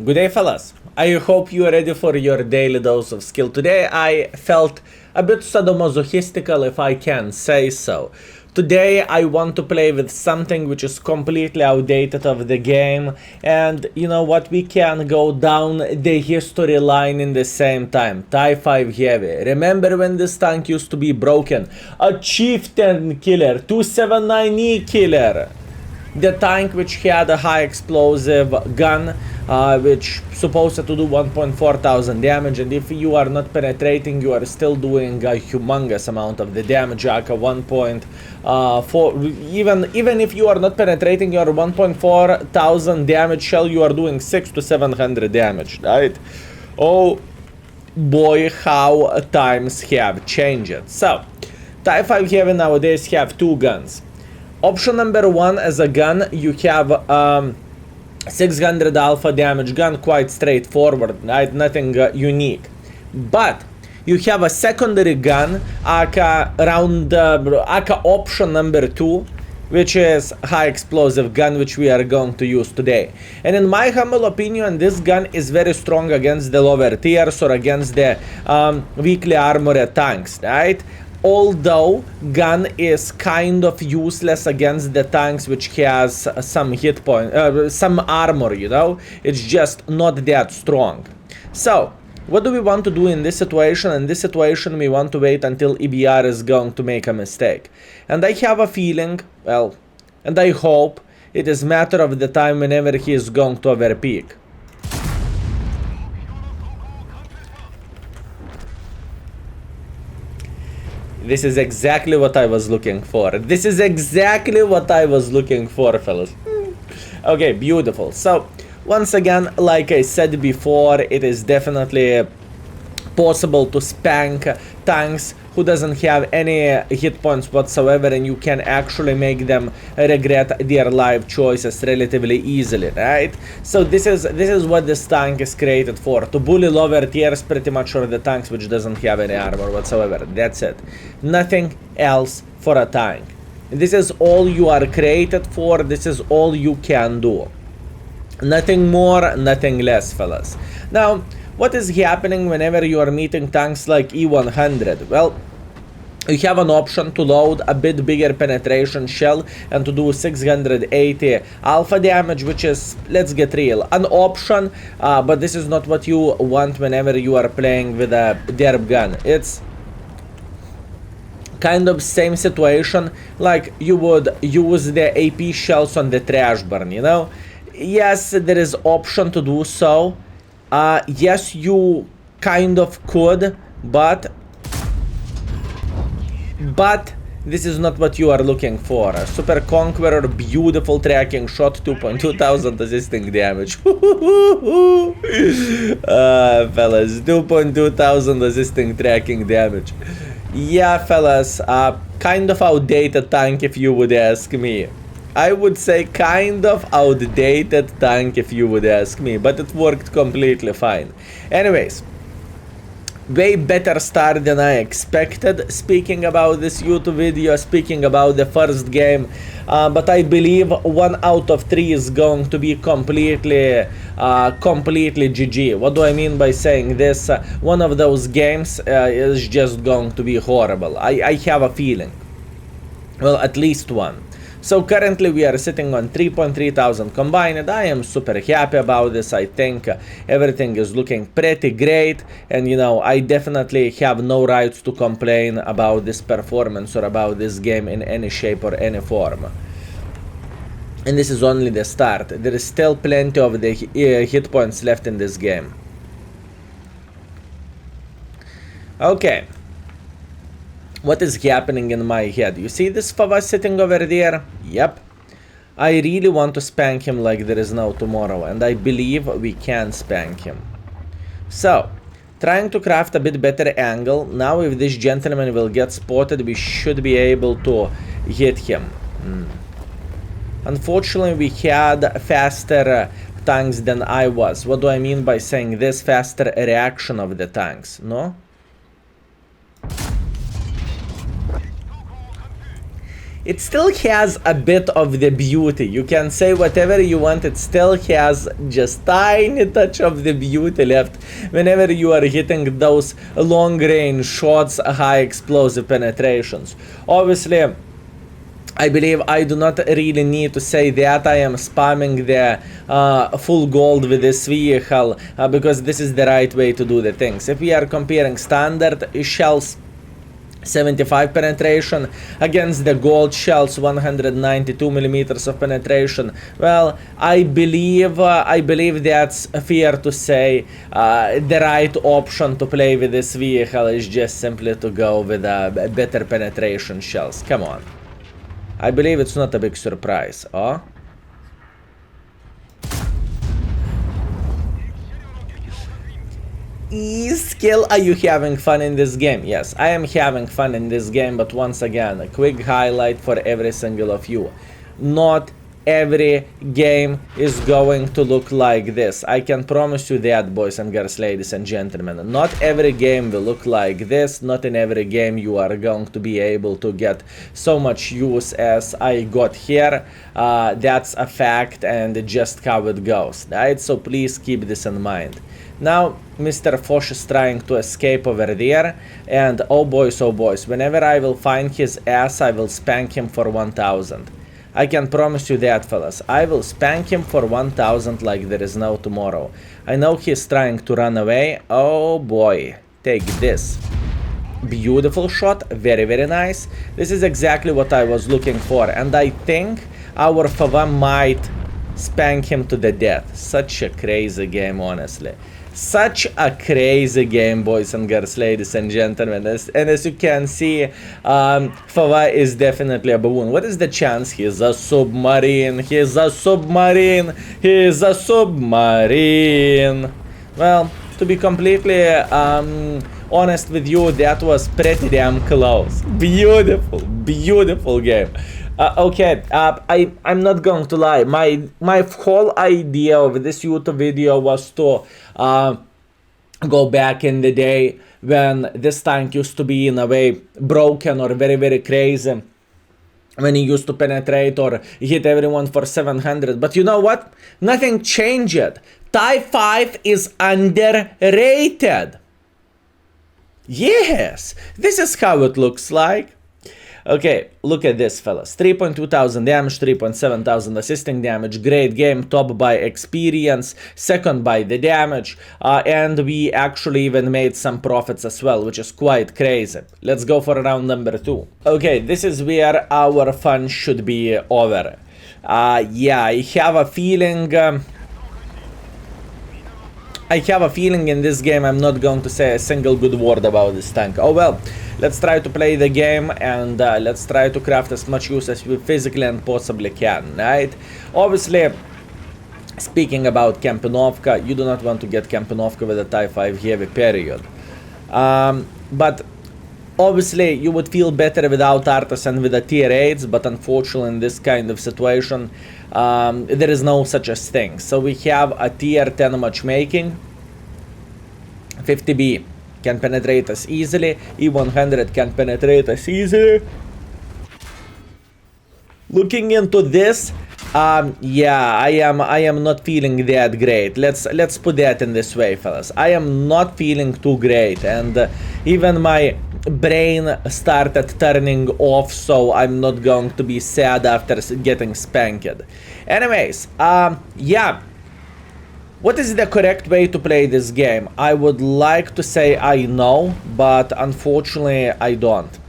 Good day, fellas. I hope you are ready for your daily dose of skill. Today I felt a bit sadomasochistical, if I can say so. Today I want to play with something which is completely outdated of the game, and you know what, we can go down the history line in the same time. TIE 5 Heavy. Remember when this tank used to be broken? A Chieftain killer, 279E killer. The tank which had a high explosive gun, which supposed to do 1,400 damage, and if you are not penetrating, you are still doing a humongous amount of the damage, like a 1.4. Even if you are not penetrating your 1,400 damage shell, you are doing 600 to 700 damage, right? Oh boy, how times have changed. So, TIE 5 Heavy nowadays have two guns. Option number one, as a gun, you have 600 alpha damage gun, quite straightforward, right? Nothing unique. But you have a secondary gun, aka option number two, which is high explosive gun, which we are going to use today. And in my humble opinion, this gun is very strong against the lower tiers or against the weakly armored tanks, right? Although gun is kind of useless against the tanks which has some hit point, some armor, you know, it's just not that strong. So what do we want to do in this situation? In this situation we want to wait until EBR is going to make a mistake. And I have a feeling, well, and I hope it is matter of the time whenever he is going to overpeak. This is exactly what I was looking for. This is exactly what I was looking for, fellas. Okay, beautiful. So, once again, like I said before, it is definitely possible to spank tanks who doesn't have any hit points whatsoever, and you can actually make them regret their life choices relatively easily, right? So this is what this tank is created for, to bully lower tiers pretty much, or the tanks which doesn't have any armor whatsoever. That's it. Nothing else for a tank. This is all you are created for. This is all you can do. Nothing more, nothing less, fellas. Now, what is happening whenever you are meeting tanks like E100? Well, you have an option to load a bit bigger penetration shell and to do 680 alpha damage, which is, let's get real, an option, but this is not what you want whenever you are playing with a derp gun. It's kind of same situation like you would use the AP shells on the trash burn, you know? Yes, there is option to do so. Yes, you kind of could, but this is not what you are looking for. Super Conqueror, beautiful tracking shot, 2,200 assisting damage. Fellas, 2,200 assisting tracking damage. Yeah, fellas, kind of outdated tank if you would ask me. I would say kind of outdated tank if you would ask me, but it worked completely fine. Anyways, way better start than I expected, speaking about this YouTube video, speaking about the first game, but I believe 1 out of 3 is going to be completely GG. What do I mean by saying this? One of those games is just going to be horrible. I have a feeling. Well, at least one. So currently we are sitting on 3,300 combined. I am super happy about this. I think everything is looking pretty great, and you know, I definitely have no rights to complain about this performance or about this game in any shape or any form. And this is only the start. There is still plenty of the hit points left in this game. Okay. What is happening in my head? You see this fava sitting over there? Yep. I really want to spank him like there is no tomorrow, and I believe we can spank him. So, trying to craft a bit better angle. Now if this gentleman will get spotted, we should be able to hit him. Unfortunately, we had faster tanks than I was. What do I mean by saying this? Faster reaction of the tanks, no? it still has a bit of the beauty. You can say whatever you want, it still has just tiny touch of the beauty left whenever you are hitting those long range shots, high explosive penetrations. Obviously, I believe I do not really need to say that I am spamming the full gold with this vehicle because this is the right way to do the things. If we are comparing standard shells, 75 penetration against the gold shells, 192 millimeters of penetration. Well, I believe that's fair to say. The right option to play with this vehicle is just simply to go with better penetration shells. Come on. I believe it's not a big surprise, oh? Skill, are you having fun in this game? Yes, I am having fun in this game, but once again, a quick highlight for every single of you. Not every game is going to look like this. I can promise you that, boys and girls, ladies and gentlemen. Not every game will look like this. Not in every game you are going to be able to get so much use as I got here. That's a fact, and just how it goes, right? So please keep this in mind. Now, Mr. Foch is trying to escape over there, and oh boys, whenever I will find his ass, I will spank him for 1000. I can promise you that, fellas. I will spank him for 1000 like there is no tomorrow. I know he's trying to run away. Oh boy, take this. Beautiful shot, very, very nice. This is exactly what I was looking for, and I think our Fava might spank him to the death. Such a crazy game, honestly. Such a crazy game, boys and girls, ladies and gentlemen. And as you can see, Fava is definitely a baboon. What is the chance? He's a submarine. He's a submarine. He's a submarine. Well, to be completely honest with you, that was pretty damn close. Beautiful, beautiful game. Okay, I'm not going to lie. My whole idea of this YouTube video was to go back in the day when this tank used to be in a way broken or very, very crazy, when he used to penetrate or hit everyone for 700. But you know what? Nothing changed. Type 5 is underrated. Yes, this is how it looks like. Okay, look at this, fellas. 3.2 thousand damage, 3.7 thousand assisting damage. Great game, top by experience, second by the damage. And we actually even made some profits as well, which is quite crazy. Let's go for round number 2. Okay, this is where our fun should be over. Yeah, I have a feeling in this game I'm not going to say a single good word about this tank. Oh well, let's try to play the game, and let's try to craft as much use as we physically and possibly can, right? Obviously, speaking about Kempinovka, you do not want to get Kempinovka with a Type 5 heavy, period. But obviously, you would feel better without Arthas and with a tier 8s, but unfortunately in this kind of situation, there is no such a thing. So we have a tier 10 matchmaking. 50B can penetrate us easily. E100 can penetrate us easily. Looking into this, yeah, I am not feeling that great. Let's put that in this way, fellas. I am not feeling too great, and even my brain started turning off, so I'm not going to be sad after getting spanked. Anyways, yeah. What is the correct way to play this game? I would like to say I know, but unfortunately I don't.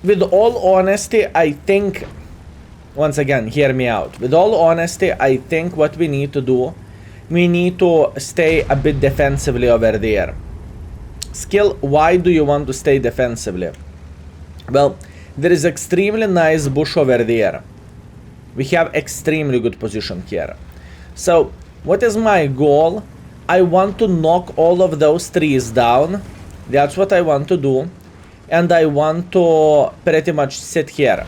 With all honesty, I think, once again, hear me out. With all honesty, I think what we need to do, we need to stay a bit defensively over there. Skill, why do you want to stay defensively? Well, there is extremely nice bush over there. We have extremely good position here. So, what is my goal? I want to knock all of those trees down. That's what I want to do. And I want to pretty much sit here.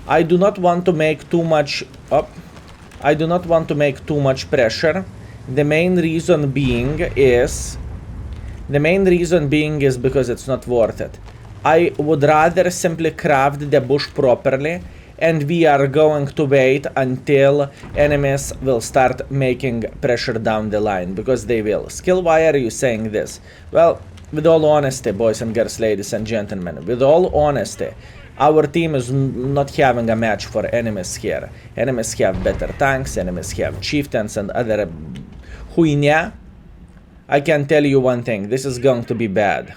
I do not want to make too much I do not want to make too much pressure. The main reason being is because it's not worth it. I would rather simply craft the bush properly, and we are going to wait until enemies will start making pressure down the line, because they will. Skill, why are you saying this? Well, with all honesty, boys and girls, ladies and gentlemen, with all honesty, our team is not having a match for enemies here. Enemies have better tanks, enemies have chieftains and other huinya. I can tell you one thing, this is going to be bad.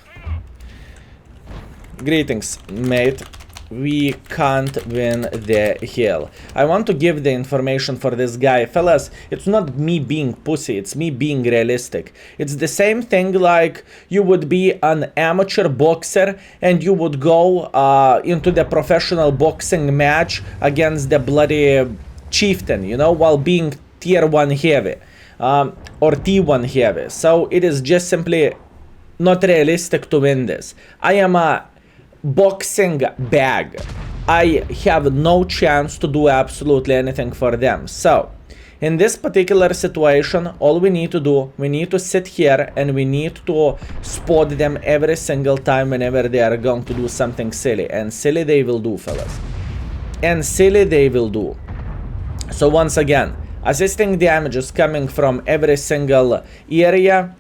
Greetings, mate. We can't win the hill. I want to give the information for this guy. Fellas, it's not me being pussy, it's me being realistic. It's the same thing like you would be an amateur boxer and you would go into the professional boxing match against the bloody chieftain, you know, while being tier 1 heavy or T1 heavy. So it is just simply not realistic to win this. I am a boxing bag. I have no chance to do absolutely anything for them. So in this particular situation, all we need to do, we need to sit here and we need to spot them every single time whenever they are going to do something silly. And silly they will do, fellas. And silly they will do. So once again, assisting damage is coming from every single area.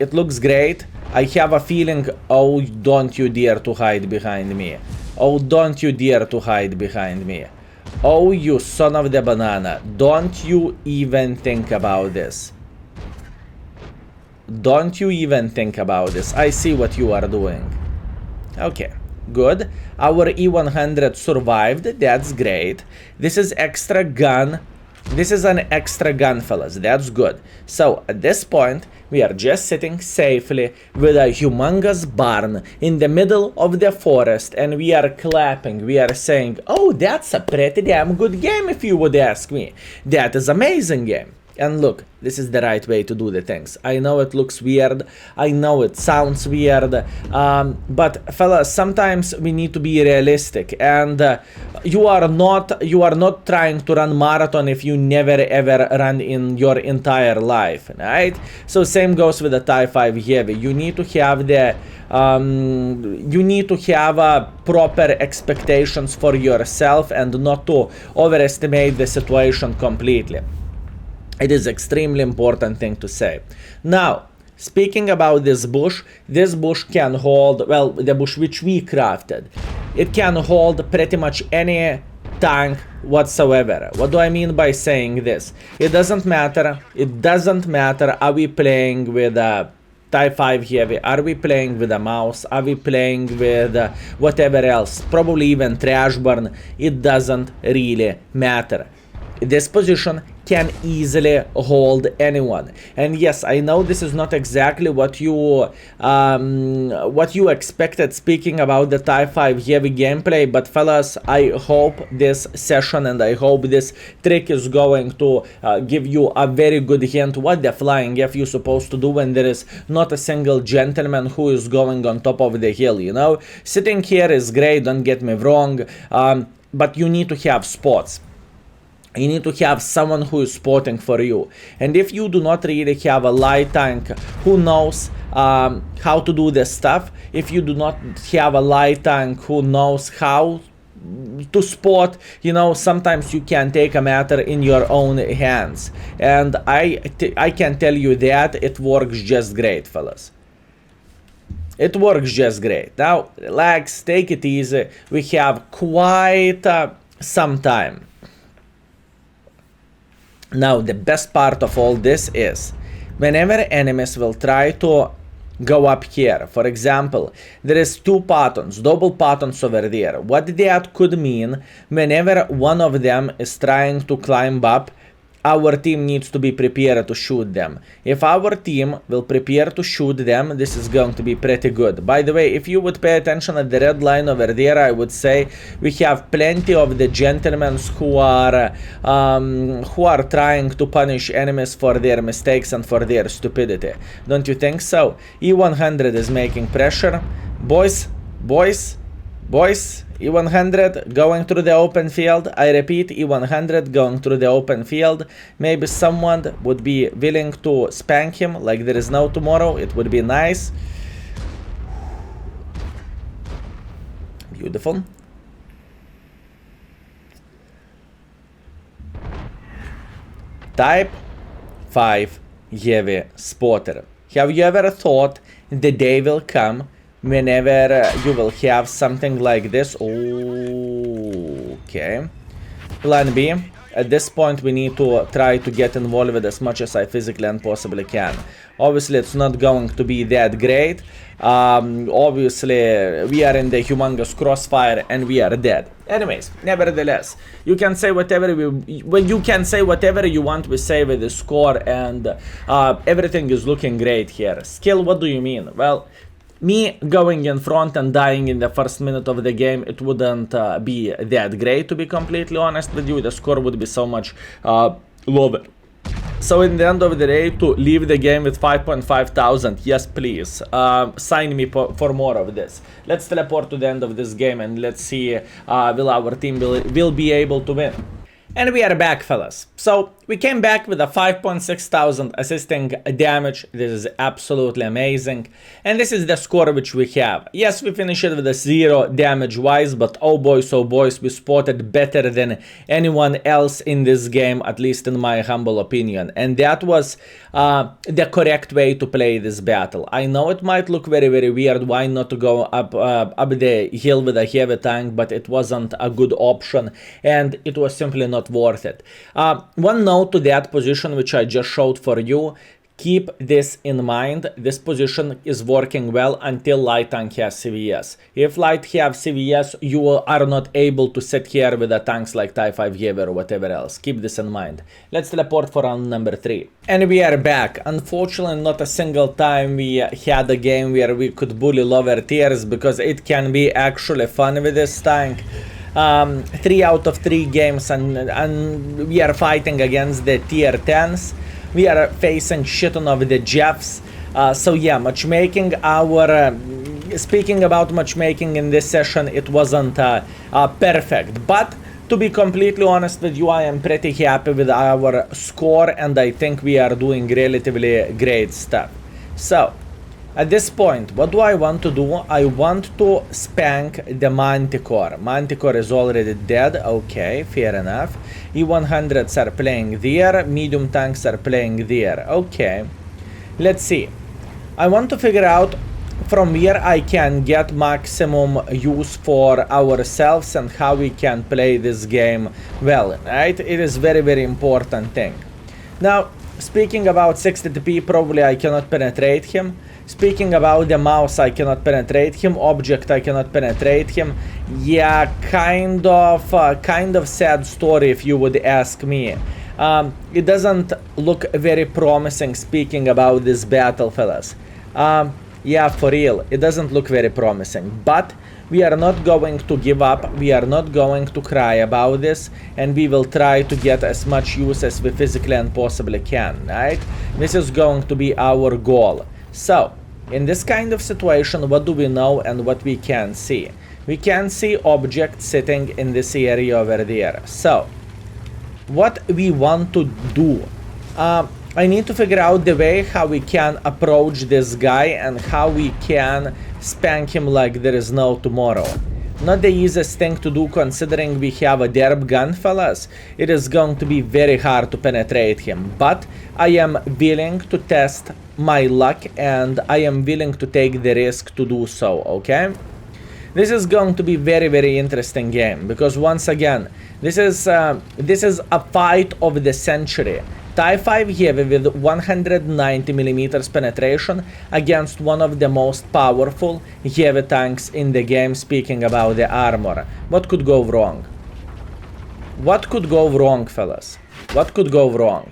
It looks great. I have a feeling, oh, don't you dare to hide behind me. Oh, don't you dare to hide behind me. Oh, you son of the banana. Don't you even think about this. Don't you even think about this. I see what you are doing. Okay, good. Our E100 survived. That's great. This is extra gun. This is an extra gun, fellas. That's good. So at this point, we are just sitting safely with a humongous barn in the middle of the forest, and we are clapping. We are saying, oh, that's a pretty damn good game, if you would ask me. That is amazing game. And look, this is the right way to do the things. I know it looks weird. I know it sounds weird. But fellas, sometimes we need to be realistic. And you are not trying to run marathon if you never ever run in your entire life, right? So same goes with the TIE 5 Heavy. You need to have the proper expectations for yourself and not to overestimate the situation completely. It is extremely important thing to say. Now, speaking about this bush can hold, well, the bush which we crafted, it can hold pretty much any tank whatsoever. What do I mean by saying this? It doesn't matter, are we playing with a TIE 5 Heavy, are we playing with a mouse, are we playing with whatever else, probably even trash burn, it doesn't really matter. This position can easily hold anyone. And yes, I know this is not exactly what you expected speaking about the TIE 5 Heavy gameplay, but fellas, I hope this session and I hope this trick is going to give you a very good hint what the flying F you're supposed to do when there is not a single gentleman who is going on top of the hill, you know. Sitting here is great, don't get me wrong, but you need to have spots. You need to have someone who is spotting for you. And if you do not really have a light tank who knows how to do this stuff, if you do not have a light tank who knows how to spot, you know, sometimes you can take a matter in your own hands. And I can tell you that it works just great, fellas. It works just great. Now, relax, take it easy. We have quite some time. Now, the best part of all this is, whenever enemies will try to go up here, for example, there is two patons, double patons over there. What that could mean, whenever one of them is trying to climb up, our team needs to be prepared to shoot them. If our team will prepare to shoot them, this is going to be pretty good. By the way, if you would pay attention at the red line over there, I would say we have plenty of the gentlemen who are trying to punish enemies for their mistakes and for their stupidity. Don't you think so? E100 is making pressure. Boys, E100 going through the open field. I repeat, E100 going through the open field. Maybe someone would be willing to spank him like there is no tomorrow. It would be nice. Beautiful. Type 5 heavy spotter. Have you ever thought the day will come whenever you will have something like this? Okay. Plan B. At this point, we need to try to get involved as much as I physically and possibly can. Obviously, it's not going to be that great. Obviously, we are in the humongous crossfire and we are dead. Anyways, nevertheless, you can say whatever you want. We say with the score, and everything is looking great here. Skill, what do you mean? Well, me going in front and dying in the first minute of the game, it wouldn't be that great, to be completely honest with you. The score would be so much lower. So in the end of the day, to leave the game with 5.5 thousand, yes please, sign me for more of this. Let's teleport to the end of this game and let's see will our team will be able to win. And we are back, fellas. So we came back with a 5.6 thousand assisting damage. This is absolutely amazing. And this is the score which we have. Yes, we finished it with a 0 damage wise, but oh boys, we spotted better than anyone else in this game, at least in my humble opinion. And that was the correct way to play this battle. I know it might look very, very weird. Why not to go up the hill with a heavy tank, but it wasn't a good option and it was simply not worth it. One note to that position which I just showed for you: keep this in mind. This position is working well until light tank has CVS. If light have CVS, you are not able to sit here with the tanks like Type 5 Heavy or whatever else. Keep this in mind. Let's teleport for round number 3. And we are back. Unfortunately, not a single time we had a game where we could bully lower tiers, because it can be actually fun with this tank. 3 out of 3 games and we are fighting against the tier 10s. We are facing shit ton of the Jeffs. So yeah, matchmaking, speaking about matchmaking in this session, it wasn't perfect. But to be completely honest with you, I am pretty happy with our score and I think we are doing relatively great stuff. So at this point, what do I want to do? I want to spank the Manticore. Manticore is already dead. Okay, fair enough. E100s are playing there. Medium tanks are playing there. Okay. Let's see. I want to figure out from where I can get maximum use for ourselves and how we can play this game well, right? It is very, very important thing. Now, speaking about 60TP, probably I cannot penetrate him. Speaking about the mouse, I cannot penetrate him. Object, I cannot penetrate him. Yeah, kind of sad story if you would ask me. It doesn't look very promising speaking about this battle, fellas. Yeah, for real, it doesn't look very promising. But we are not going to give up. We are not going to cry about this. And we will try to get as much use as we physically and possibly can, right? This is going to be our goal. So, in this kind of situation, what do we know and what we can see? We can see objects sitting in this area over there. So, what we want to do? I need to figure out the way how we can approach this guy and how we can spank him like there is no tomorrow. Not the easiest thing to do considering we have a derp gun, fellas. It is going to be very hard to penetrate him, but I am willing to test my luck and I am willing to take the risk to do so, okay? This is going to be very, very interesting game because once again, this is a fight of the century. Type 5 Heavy with 190mm penetration against one of the most powerful heavy tanks in the game, speaking about the armor. What could go wrong? What could go wrong, fellas? What could go wrong?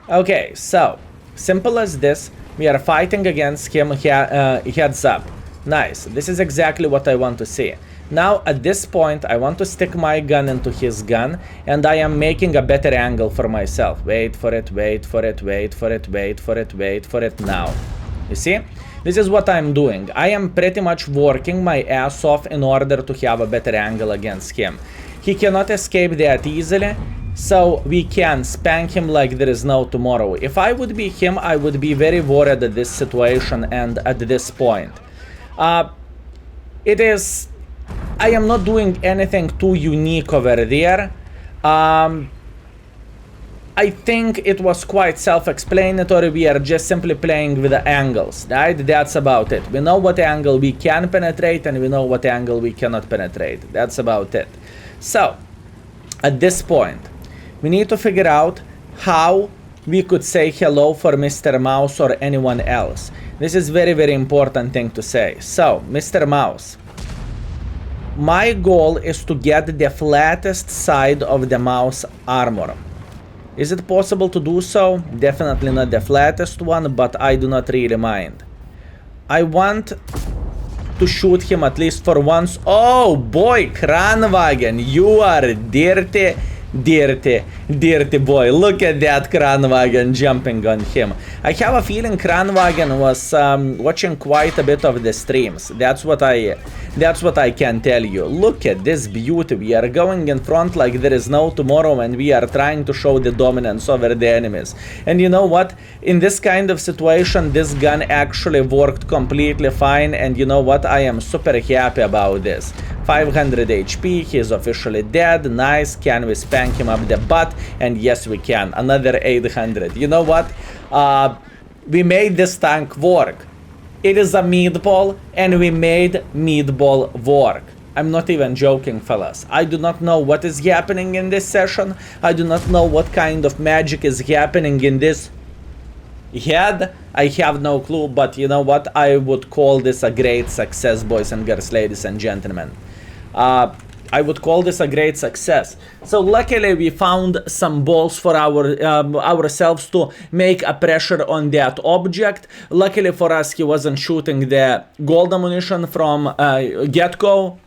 Okay, so, simple as this, we are fighting against him, heads up. Nice, this is exactly what I want to see. Now, at this point, I want to stick my gun into his gun, and I am making a better angle for myself. Wait for it, wait for it, wait for it, wait for it, wait for it now. You see? This is what I'm doing. I am pretty much working my ass off in order to have a better angle against him. He cannot escape that easily, so we can spank him like there is no tomorrow. If I would be him, I would be very worried at this situation and at this point. It is I am not doing anything too unique over there. I think it was quite self-explanatory. We are just simply playing with the angles, right? That's about it. We know what angle we can penetrate and we know what angle we cannot penetrate. That's about it. So, at this point, we need to figure out how we could say hello for Mr. Mouse or anyone else. This is very, very important thing to say. So, Mr. Mouse, my goal is to get the flattest side of the mouse armor. Is it possible to do so? Definitely not the flattest one, but I do not really mind. I want to shoot him at least for once. Oh boy, Kranwagen, you are dirty, dirty, dirty boy. Look at that Kranwagen jumping on him. I have a feeling Kranwagen was watching quite a bit of the streams. That's what I can tell you. Look at this beauty. We are going in front like there is no tomorrow, and we are trying to show the dominance over the enemies. And you know what? In this kind of situation, this gun actually worked completely fine, and you know what? I am super happy about this. 500 HP, he is officially dead. Nice. Can we spank him up the butt? And yes, we can. Another 800. You know what? We made this tank work. It is a meatball, and we made meatball work. I'm not even joking, fellas. I do not know what is happening in this session. I do not know what kind of magic is happening in this head. I have no clue, but you know what? I would call this a great success, boys and girls, ladies and gentlemen. I would call this a great success. So luckily we found some balls for ourselves to make a pressure on that object. Luckily for us, he wasn't shooting the gold ammunition from get-go.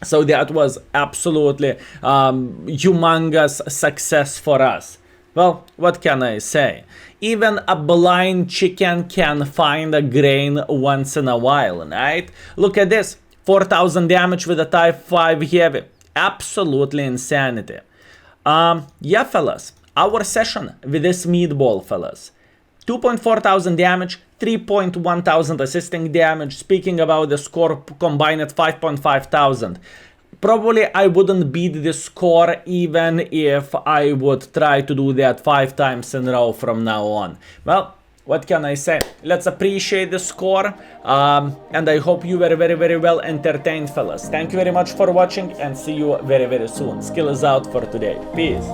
So that was absolutely humongous success for us. Well, what can I say? Even a blind chicken can find a grain once in a while, right? Look at this. 4,000 damage with a Type 5 heavy. Absolutely insanity. Yeah, fellas. Our session with this meatball, fellas. 2,400 damage, 3,100 assisting damage. Speaking about the score combined at 5,500. Probably I wouldn't beat this score even if I would try to do that 5 times in a row from now on. Well, what can I say? Let's appreciate the score, and I hope you were very, very well entertained, fellas. Thank you very much for watching, and see you very, very soon. Skill is out for today. Peace.